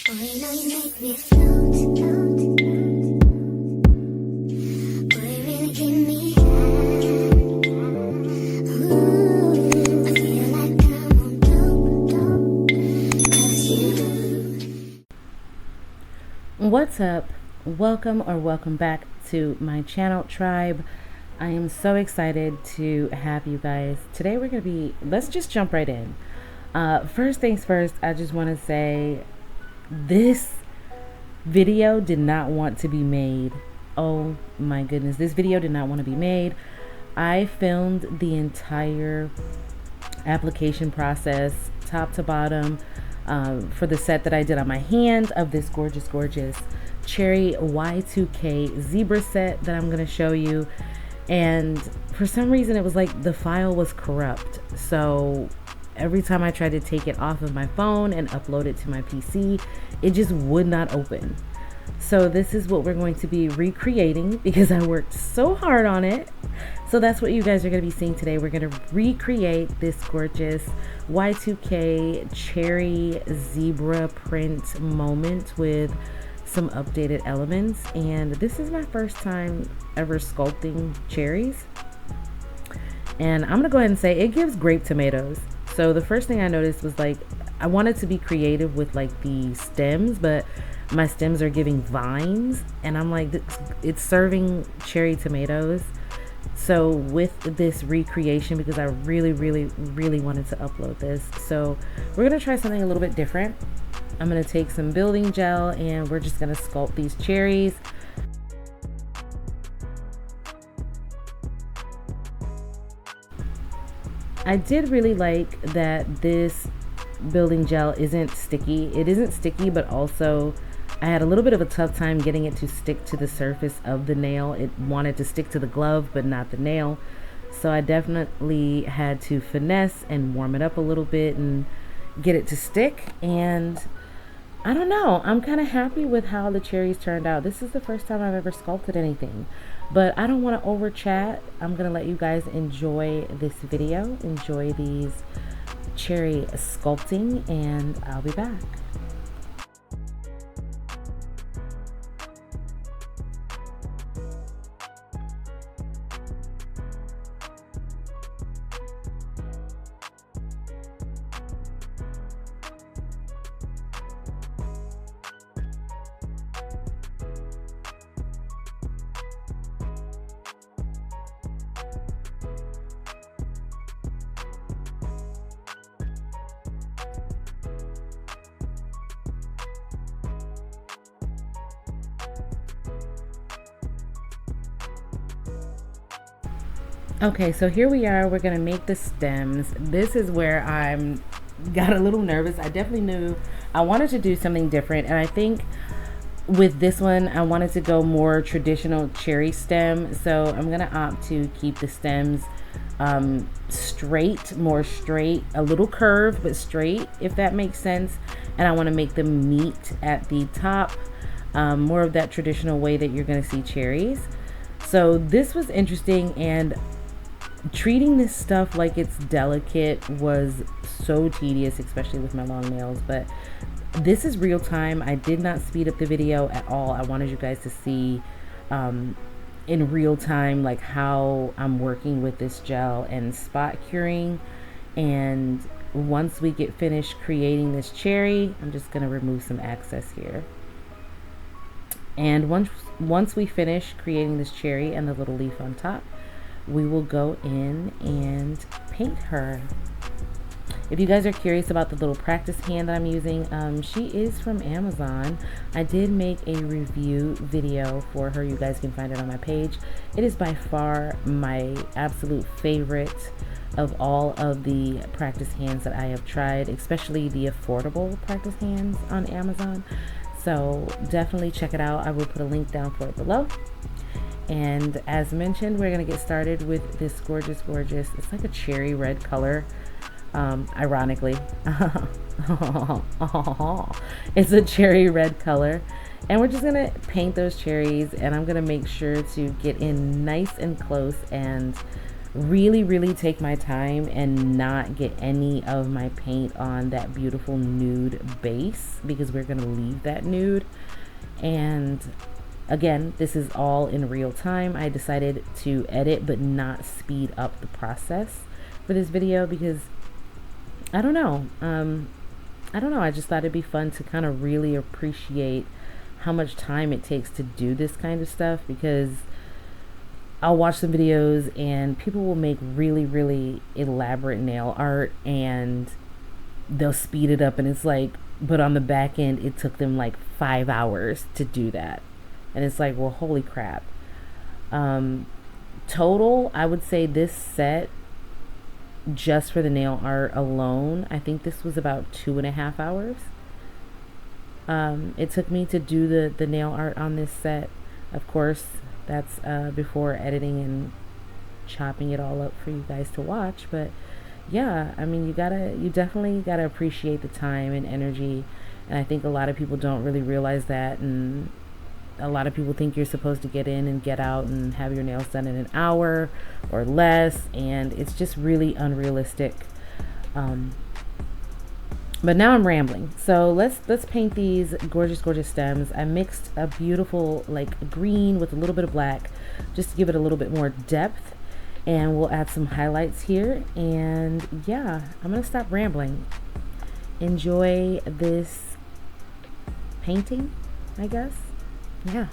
Boy, you know you make me float, float. Boy, you really give me high. Ooh, I feel like I'm on dope, dope. 'Cause you. What's up? Welcome back to my channel, Tribe. I am so excited to have you guys. Today we're going to be, let's just jump right in. First things first, I just want to say this video did not want to be made. Oh my goodness, this video did not want to be made. I filmed the entire application process, top to bottom, for the set that I did on my hand of this gorgeous cherry Y2K zebra set that I'm going to show you. And for some reason it was like the file was corrupt, so every time I tried to take it off of my phone and upload it to my PC, it just would not open. So this is what we're going to be recreating because I worked so hard on it. So that's what you guys are going to be seeing today. We're going to recreate this gorgeous Y2K cherry zebra print moment with some updated elements. And this is my first time ever sculpting cherries. And I'm going to go ahead and say it gives grape tomatoes. So the first thing I noticed was like, I wanted to be creative with like the stems, but my stems are giving vines, and I'm like, it's serving cherry tomatoes. So with this recreation, because I really wanted to upload this, so we're gonna try something a little bit different. I'm gonna take some building gel and we're just gonna sculpt these cherries. I did really like that this building gel isn't sticky. It isn't sticky, but also I had a little bit of a tough time getting it to stick to the surface of the nail. It wanted to stick to the glove, but not the nail. So I definitely had to finesse and warm it up a little bit and get it to stick. And I don't know, I'm kind of happy with how the cherries turned out. This is the first time I've ever sculpted anything, but I don't want to over chat. I'm gonna let you guys enjoy this video, enjoy these cherry sculpting, and I'll be back. Okay, so here we are. We're gonna make the stems. This is where I'm got a little nervous. I definitely knew I wanted to do something different, and I think with this one I wanted to go more traditional cherry stem. So I'm gonna opt to keep the stems straight, more straight, a little curved but straight, if that makes sense. And I want to make them meet at the top, more of that traditional way that you're gonna see cherries. So this was interesting, and treating this stuff like it's delicate was so tedious, especially with my long nails. But this is real time. I did not speed up the video at all. I wanted you guys to see in real time like how I'm working with this gel and spot curing. And once we get finished creating this cherry, I'm just gonna remove some excess here. And once we finish creating this cherry and the little leaf on top, we will go in and paint her. If you guys are curious about the little practice hand that I'm using, she is from Amazon. I did make a review video for her. You guys can find it on my page. It is by far my absolute favorite of all of the practice hands that I have tried, especially the affordable practice hands on Amazon. So definitely check it out. I will put a link down for it below. And as mentioned, we're gonna get started with this gorgeous, it's like a cherry red color, ironically. It's a cherry red color, and we're just gonna paint those cherries, and I'm gonna make sure to get in nice and close and really take my time and not get any of my paint on that beautiful nude base, because we're gonna leave that nude. And again, this is all in real time. I decided to edit but not speed up the process for this video because I don't know. I just thought it'd be fun to kind of really appreciate how much time it takes to do this kind of stuff, because I'll watch some videos and people will make really elaborate nail art and they'll speed it up, and it's like, but on the back end it took them like 5 hours to do that. And it's like, well, holy crap. Total, I would say this set, just for the nail art alone, I think this was about 2.5 hours. It took me to do the nail art on this set. Of course, that's before editing and chopping it all up for you guys to watch. But yeah, I mean, you definitely gotta appreciate the time and energy. And I think a lot of people don't really realize that. And a lot of people think you're supposed to get in and get out and have your nails done in an hour or less, and it's just really unrealistic. But now I'm rambling, so let's paint these gorgeous stems. I mixed a beautiful like green with a little bit of black just to give it a little bit more depth, and we'll add some highlights here. And yeah, I'm gonna stop rambling. Enjoy this painting, I guess. Yeah.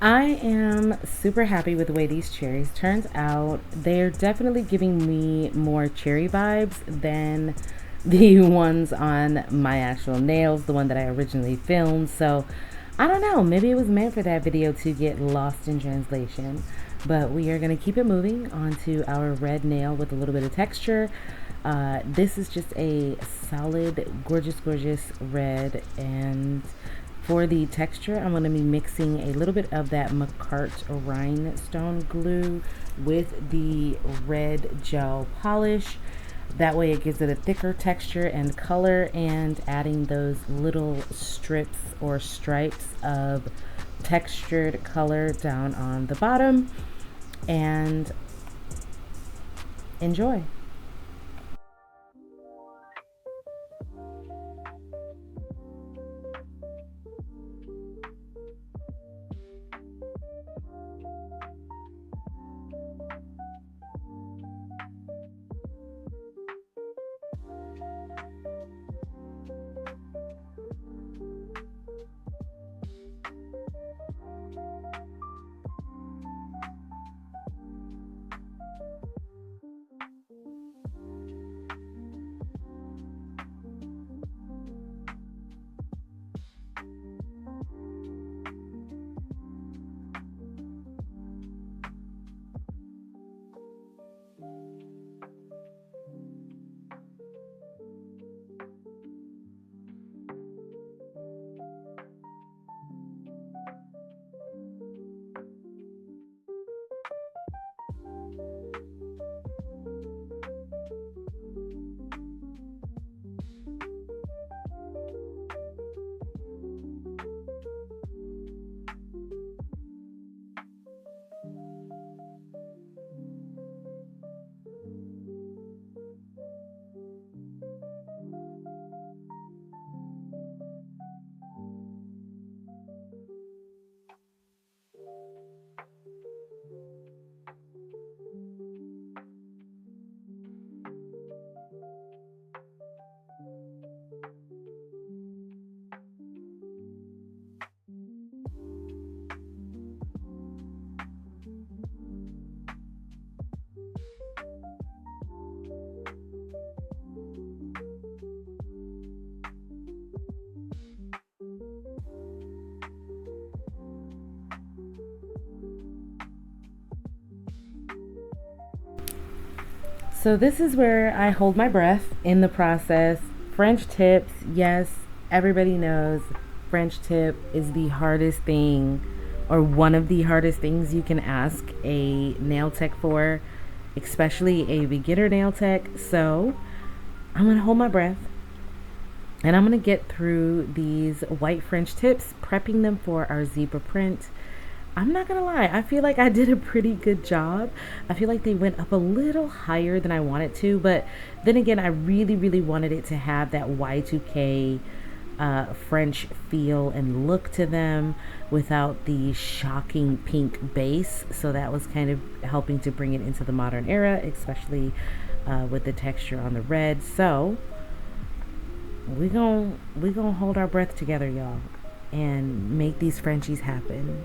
I am super happy with the way these cherries turned out. They're definitely giving me more cherry vibes than the ones on my actual nails, the one that I originally filmed. So I don't know, maybe it was meant for that video to get lost in translation. But we are going to keep it moving onto our red nail with a little bit of texture. This is just a solid, gorgeous red, and For the texture, I'm going to be mixing a little bit of that McCart rhinestone glue with the red gel polish. That way it gives it a thicker texture and color, and adding those little strips or stripes of textured color down on the bottom. And enjoy. So this is where I hold my breath in the process. French tips, yes, everybody knows French tip is the hardest thing, or one of the hardest things you can ask a nail tech for, especially a beginner nail tech. So I'm gonna hold my breath and I'm gonna get through these white French tips, prepping them for our zebra print. I'm not gonna lie, I feel like I did a pretty good job. I feel like they went up a little higher than I wanted to, but then again, I really wanted it to have that Y2K French feel and look to them without the shocking pink base. So that was kind of helping to bring it into the modern era, especially with the texture on the red. So we gonna hold our breath together, y'all, and make these Frenchies happen.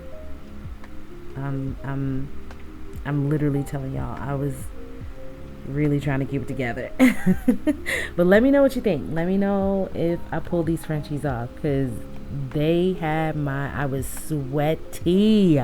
I'm literally telling y'all, I was really trying to keep it together. But let me know what you think. Let me know if I pull these Frenchies off, because they had I was sweaty.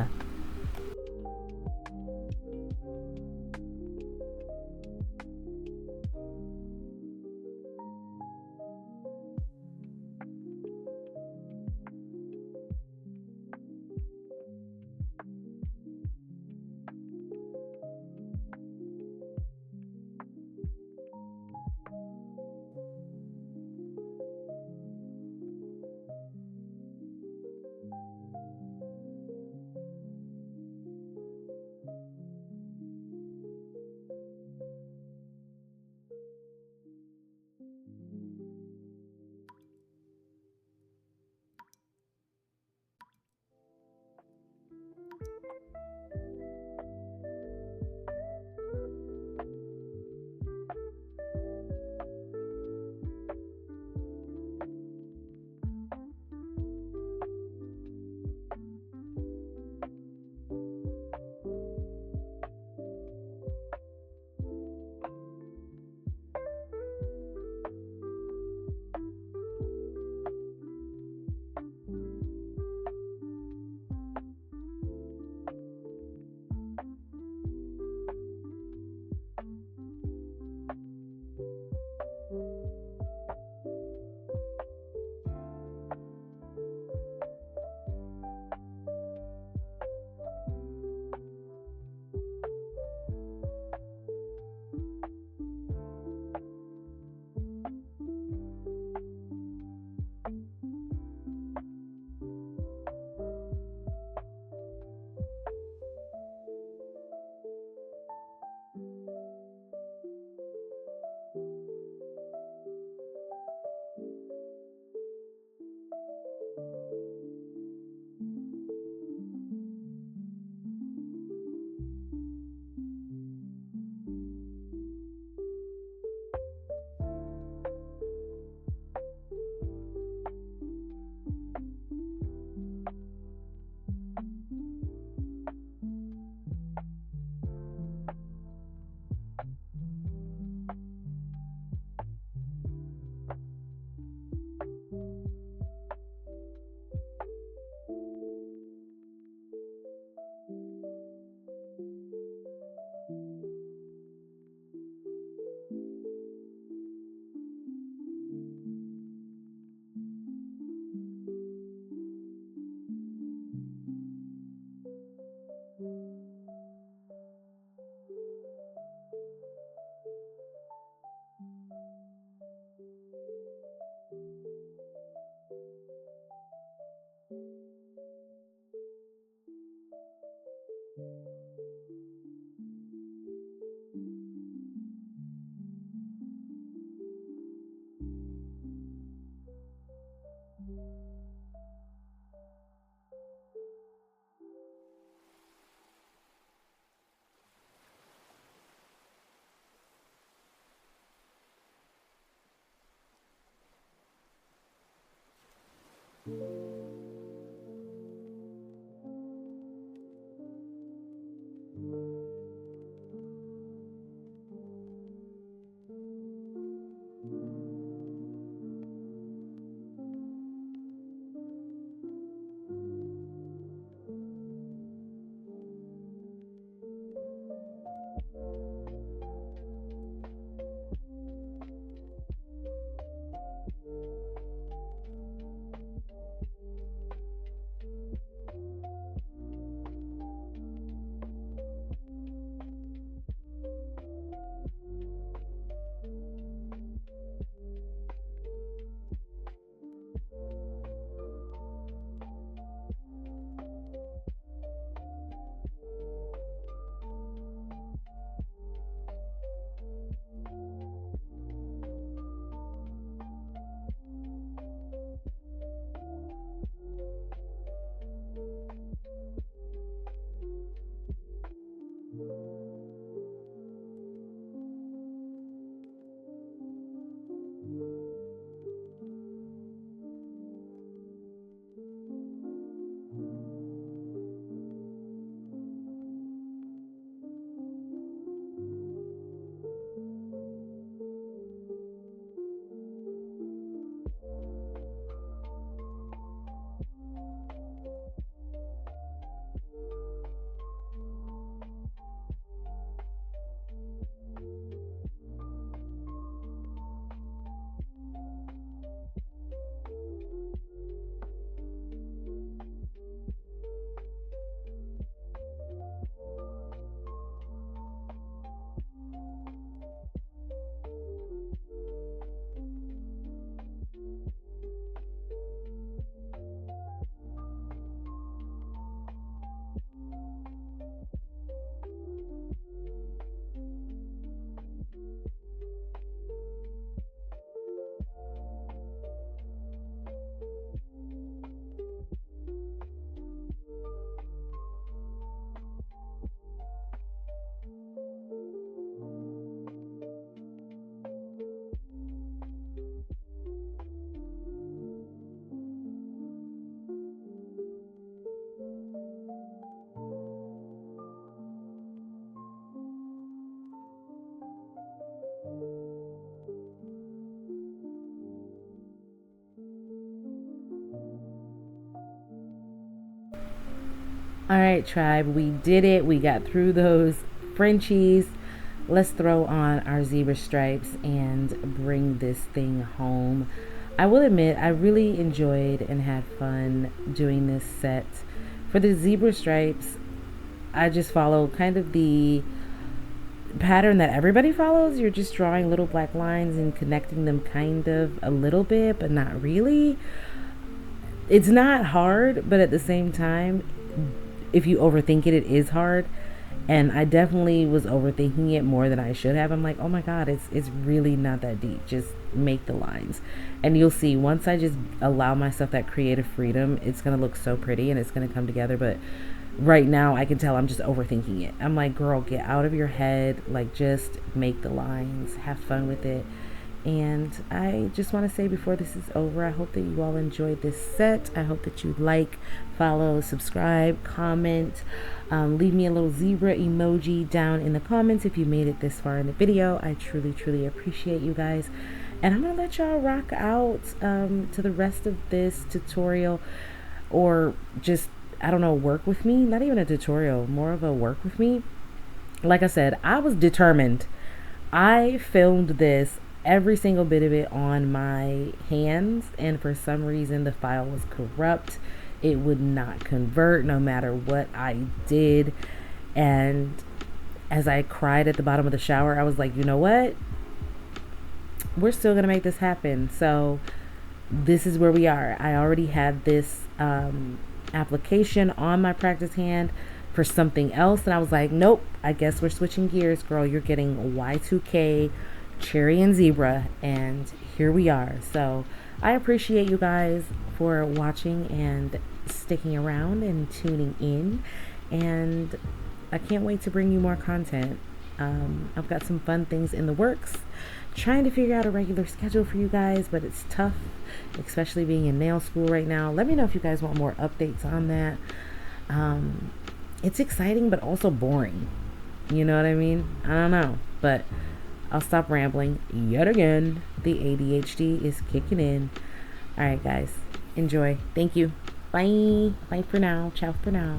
All right, tribe, we did it. We got through those Frenchies. Let's throw on our zebra stripes and bring this thing home. I will admit, I really enjoyed and had fun doing this set. For the zebra stripes, I just follow kind of the pattern that everybody follows. You're just drawing little black lines and connecting them kind of a little bit, but not really. It's not hard, but at the same time, if you overthink it, it is hard. And I definitely was overthinking it more than I should have. I'm like, oh my God, it's really not that deep. Just make the lines. And you'll see, once I just allow myself that creative freedom, it's going to look so pretty and it's going to come together. But right now I can tell I'm just overthinking it. I'm like, girl, get out of your head. Like, just make the lines, have fun with it. And I just want to say before this is over, I hope that you all enjoyed this set. I hope that you like, follow, subscribe, comment, leave me a little zebra emoji down in the comments if you made it this far in the video. I truly, truly appreciate you guys. And I'm going to let y'all rock out to the rest of this tutorial, or just, I don't know, work with me. Not even a tutorial, more of a work with me. Like I said, I was determined. I filmed this, every single bit of it, on my hands, and for some reason the file was corrupt. It would not convert no matter what I did. And as I cried at the bottom of the shower, I was like, you know what, we're still gonna make this happen. So this is where we are. I already had this application on my practice hand for something else, and I was like, nope, I guess we're switching gears, girl. You're getting Y2K cherry and zebra, and here we are. So I appreciate you guys for watching and sticking around and tuning in, and I can't wait to bring you more content. I've got some fun things in the works, trying to figure out a regular schedule for you guys, but it's tough, especially being in nail school right now. Let me know if you guys want more updates on that. It's exciting but also boring, you know what I mean? I don't know, but I'll stop rambling yet again. The ADHD is kicking in. All right, guys, enjoy. Thank you. Bye. Bye for now. Ciao for now.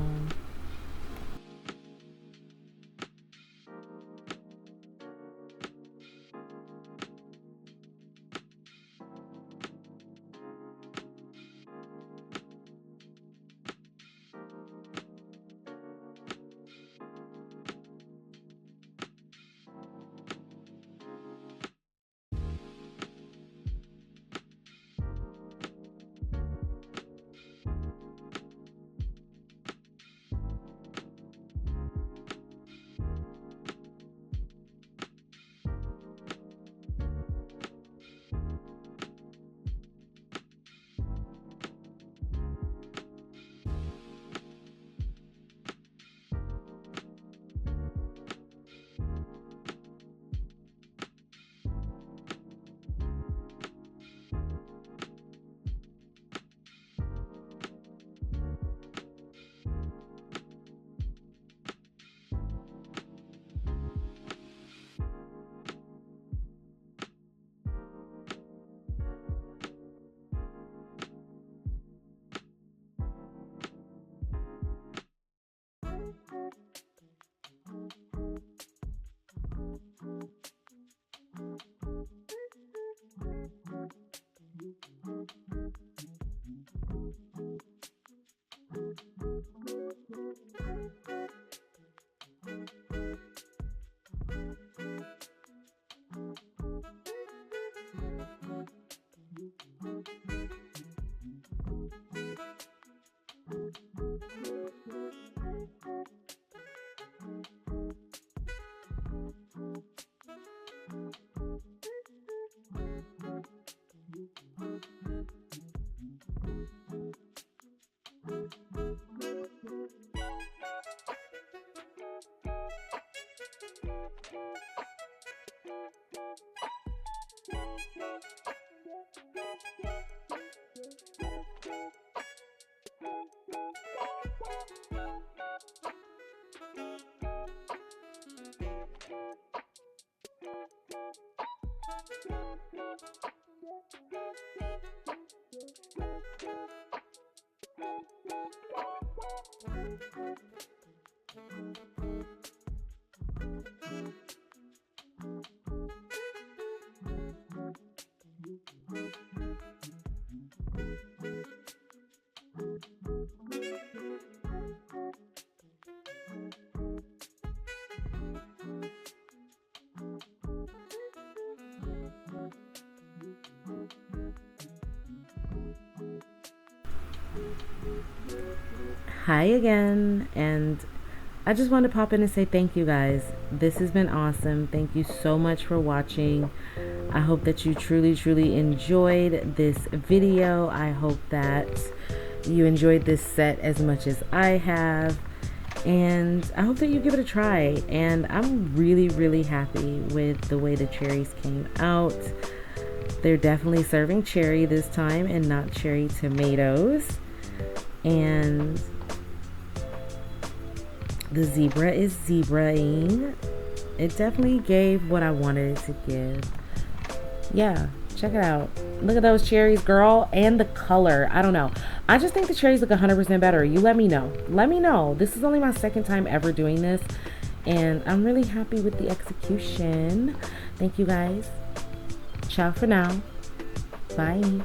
Hi again, and I just wanted to pop in and say thank you guys. This has been awesome. Thank you so much for watching. I hope that you truly enjoyed this video. I hope that you enjoyed this set as much as I have, and I hope that you give it a try. And I'm really happy with the way the cherries came out. They're definitely serving cherry this time and not cherry tomatoes, and the zebra is zebraing. It definitely gave what I wanted it to give. Yeah, check it out. Look at those cherries, girl. And the color, I don't know, I just think the cherries look 100% better. You let me know. Let me know. This is only my second time ever doing this, and I'm really happy with the execution. Thank you guys. Ciao for now. Bye.